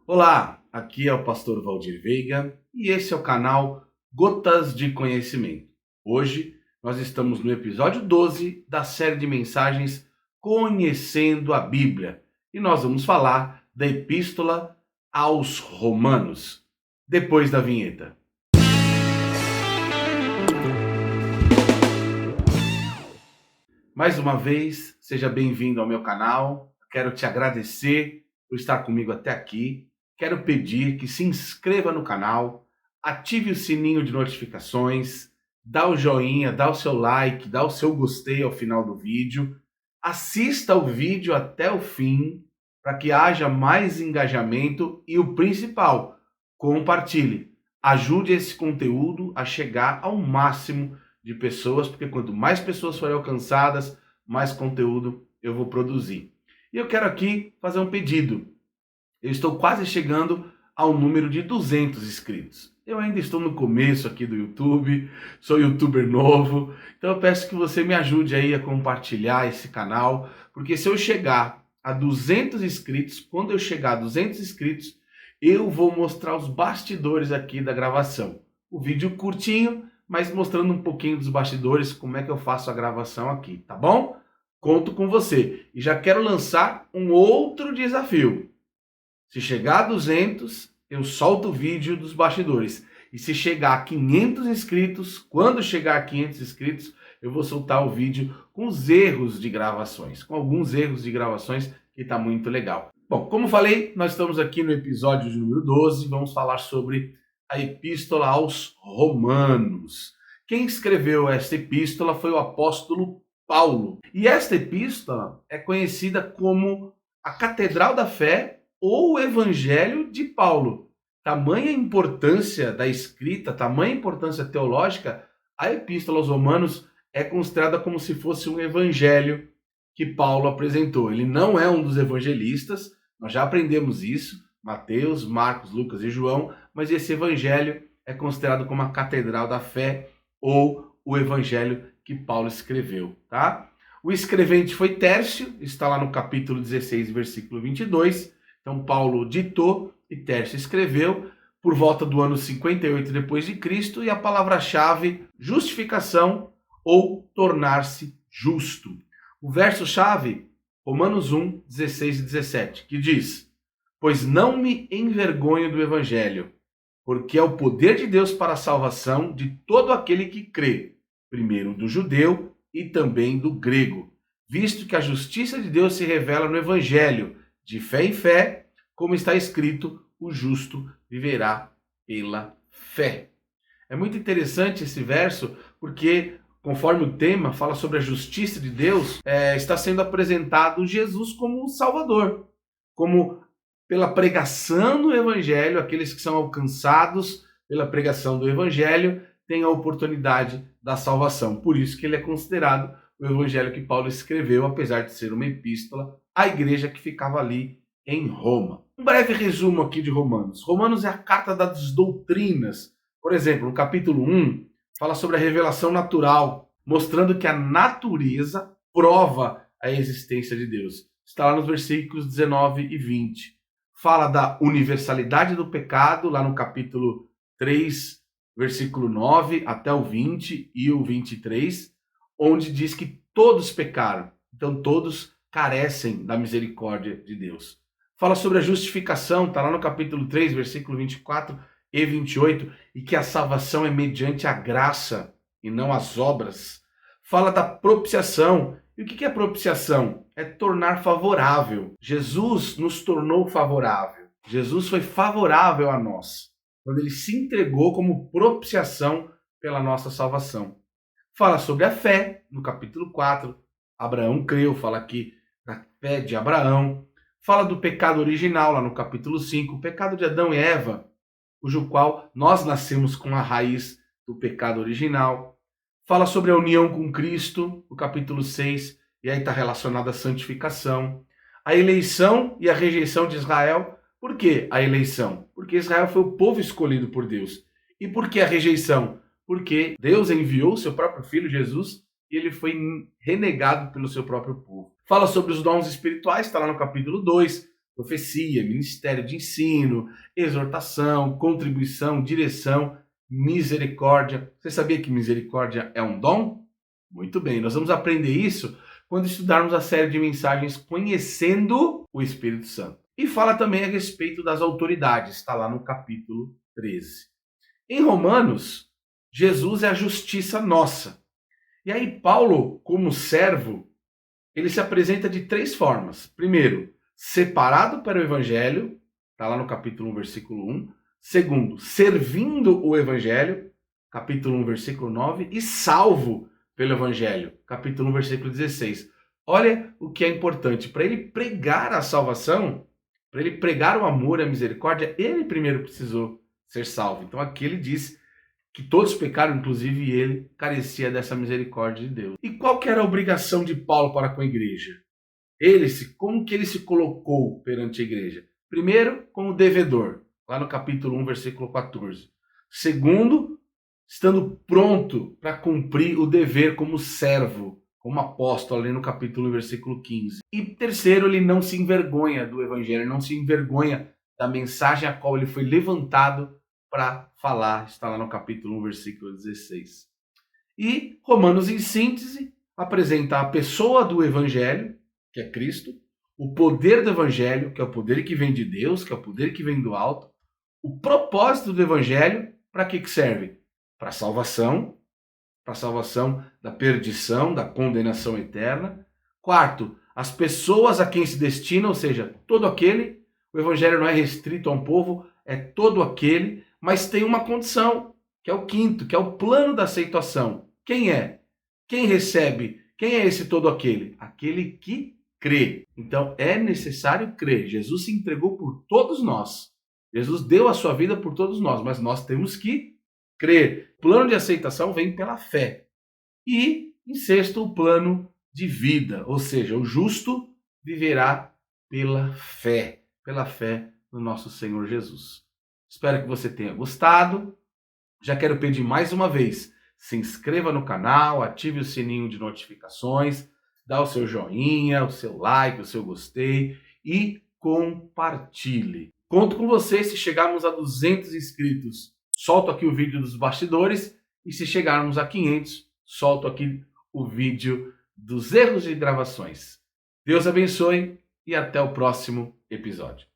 Olá, aqui é o pastor Valdir Veiga e esse é o canal Gotas de Conhecimento. Hoje nós estamos no episódio 12 da série de mensagens Conhecendo a Bíblia e nós vamos falar da Epístola aos Romanos, depois da vinheta. Mais uma vez, seja bem-vindo ao meu canal. Quero te agradecer por estar comigo até aqui. Quero pedir que se inscreva no canal, ative o sininho de notificações, dá o joinha, dá o seu like, dá o seu gostei ao final do vídeo. Assista o vídeo até o fim para que haja mais engajamento e o principal, compartilhe. Ajude esse conteúdo a chegar ao máximo de pessoas, porque quanto mais pessoas forem alcançadas, mais conteúdo eu vou produzir. E eu quero aqui fazer um pedido. Eu estou quase chegando ao número de 200 inscritos. Eu ainda estou no começo aqui do YouTube, sou youtuber novo, então eu peço que você me ajude aí a compartilhar esse canal, porque se eu chegar a 200 inscritos, quando eu chegar a 200 inscritos, eu vou mostrar os bastidores aqui da gravação. O vídeo curtinho, mas mostrando um pouquinho dos bastidores, como é que eu faço a gravação aqui, tá bom? Conto com você. E já quero lançar um outro desafio. Se chegar a 200, eu solto o vídeo dos bastidores. E se chegar a 500 inscritos, quando chegar a 500 inscritos, eu vou soltar o vídeo com os erros de gravações, com alguns erros de gravações que está muito legal. Bom, como falei, nós estamos aqui no episódio de número 12, vamos falar sobre a Epístola aos Romanos. Quem escreveu esta epístola foi o apóstolo Paulo. E esta epístola é conhecida como a Catedral da Fé ou o Evangelho de Paulo. Tamanha importância da escrita, tamanha importância teológica, a Epístola aos Romanos é considerada como se fosse um evangelho que Paulo apresentou. Ele não é um dos evangelistas, nós já aprendemos isso, Mateus, Marcos, Lucas e João, mas esse evangelho é considerado como a Catedral da Fé ou o evangelho que Paulo escreveu, tá? O escrevente foi Tércio, está lá no capítulo 16, versículo 22. Então Paulo ditou e Tércio escreveu por volta do ano 58 depois de Cristo, e a palavra-chave justificação ou tornar-se justo. O verso-chave, Romanos 1, 16 e 17, que diz: pois não me envergonho do evangelho, porque é o poder de Deus para a salvação de todo aquele que crê, primeiro do judeu e também do grego, visto que a justiça de Deus se revela no evangelho, de fé em fé, como está escrito, o justo viverá pela fé. É muito interessante esse verso, porque conforme o tema fala sobre a justiça de Deus, está sendo apresentado Jesus como o Salvador, como pela pregação do Evangelho, aqueles que são alcançados pela pregação do Evangelho têm a oportunidade da salvação. Por isso que ele é considerado o Evangelho que Paulo escreveu, apesar de ser uma epístola à igreja que ficava ali em Roma. Um breve resumo aqui de Romanos. Romanos é a carta das doutrinas. Por exemplo, no capítulo 1, fala sobre a revelação natural, mostrando que a natureza prova a existência de Deus. Está lá nos versículos 19 e 20. Fala da universalidade do pecado, lá no capítulo 3, versículo 9 até o 20 e o 23, onde diz que todos pecaram. Então todos carecem da misericórdia de Deus. Fala sobre a justificação, está lá no capítulo 3, versículo 24 e 28, e que a salvação é mediante a graça e não as obras. Fala da propiciação. E o que é propiciação? É tornar favorável. Jesus nos tornou favorável. Jesus foi favorável a nós, quando ele se entregou como propiciação pela nossa salvação. Fala sobre a fé, no capítulo 4. Abraão creu, fala aqui da fé de Abraão. Fala do pecado original, lá no capítulo 5, o pecado de Adão e Eva, cujo qual nós nascemos com a raiz do pecado original. Fala sobre a união com Cristo, no capítulo 6, e aí está relacionada à santificação. A eleição e a rejeição de Israel. Por que a eleição? Porque Israel foi o povo escolhido por Deus. E por que a rejeição? Porque Deus enviou seu próprio filho, Jesus, e ele foi renegado pelo seu próprio povo. Fala sobre os dons espirituais, está lá no capítulo 2, profecia, ministério de ensino, exortação, contribuição, direção, misericórdia. Você sabia que misericórdia é um dom? Muito bem, nós vamos aprender isso quando estudarmos a série de mensagens Conhecendo o Espírito Santo. E fala também a respeito das autoridades, está lá no capítulo 13. Em Romanos, Jesus é a justiça nossa. E aí Paulo, como servo, ele se apresenta de três formas. Primeiro, separado para o evangelho, está lá no capítulo 1, versículo 1. Segundo, servindo o evangelho, capítulo 1, versículo 9. E salvo pelo evangelho, capítulo 1, versículo 16. Olha o que é importante. Para ele pregar a salvação, para ele pregar o amor e a misericórdia, ele primeiro precisou ser salvo. Então aqui ele diz que todos pecaram, inclusive ele, carecia dessa misericórdia de Deus. E qual que era a obrigação de Paulo para com a igreja? Como que ele se colocou perante a igreja? Primeiro, como devedor, lá no capítulo 1, versículo 14. Segundo, estando pronto para cumprir o dever como servo, como apóstolo, ali no capítulo 1, versículo 15. E terceiro, ele não se envergonha do evangelho, não se envergonha da mensagem a qual ele foi levantado para falar, está lá no capítulo 1, versículo 16. E Romanos, em síntese, apresenta a pessoa do evangelho, que é Cristo, o poder do evangelho, que é o poder que vem de Deus, que é o poder que vem do alto, o propósito do evangelho, para que serve? Para a salvação da perdição, da condenação eterna. Quarto, as pessoas a quem se destina, ou seja, todo aquele, o evangelho não é restrito a um povo, é todo aquele, mas tem uma condição, que é o quinto, que é o plano da aceitação. Quem é? Quem recebe? Quem é esse todo aquele? Aquele que crê. Então é necessário crer. Jesus se entregou por todos nós. Jesus deu a sua vida por todos nós, mas nós temos que crer. O plano de aceitação vem pela fé. E, em sexto, o plano de vida, ou seja, o justo viverá pela fé no nosso Senhor Jesus. Espero que você tenha gostado. Já quero pedir mais uma vez, se inscreva no canal, ative o sininho de notificações, dá o seu joinha, o seu like, o seu gostei e compartilhe. Conto com você se chegarmos a 200 inscritos. Solto aqui o vídeo dos bastidores e se chegarmos a 500, solto aqui o vídeo dos erros de gravações. Deus abençoe e até o próximo episódio.